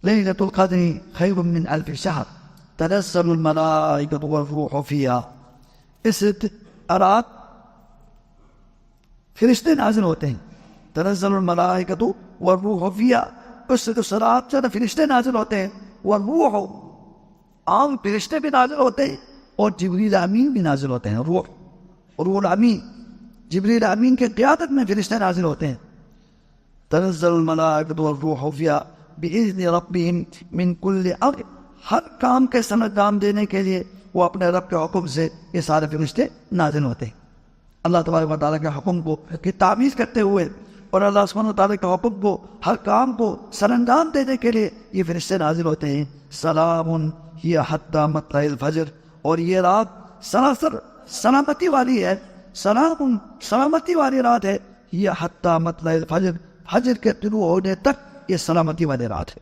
ليلة القدر خير من 1000 شهر تنزل الملائكة والروح فيها. اس رات فرشتے نازل ہوتے ہیں. تنزل الملائکۃ والروح فیہا، اس رات جو فرشتے نازل ہوتے ہیں. والروح، عام فرشتے بھی نازل ہوتے ہیں اور جبریل امین بھی نازل ہوتے ہیں. روح الامین، جبریل امین کے قیادت میں فرشتے نازل ہوتے ہیں. تنزل الملائکۃ والروح فیہا بإذن ربہم من کل امر، ہر کام کے سرانجام دینے کے لیے وہ اپنے رب کے حکم سے یہ سارے فرشتے نازل ہوتے ہیں. اللہ تبارک و تعالیٰ کے حکم کو کی تعمیل کرتے ہوئے اور اللہ سبحانہ و تعالیٰ کے حکم کو، ہر کام کو سرانجام دینے کے لیے یہ فرشتے نازل ہوتے ہیں. سلام ہی حتی مطلع الفجر، اور یہ رات سراسر سلامتی والی ہے. سلامتی والی رات ہے. یہ حتی مطلع الفجر، فجر کے طلوع ہونے تک یہ سلامتی والی رات ہے.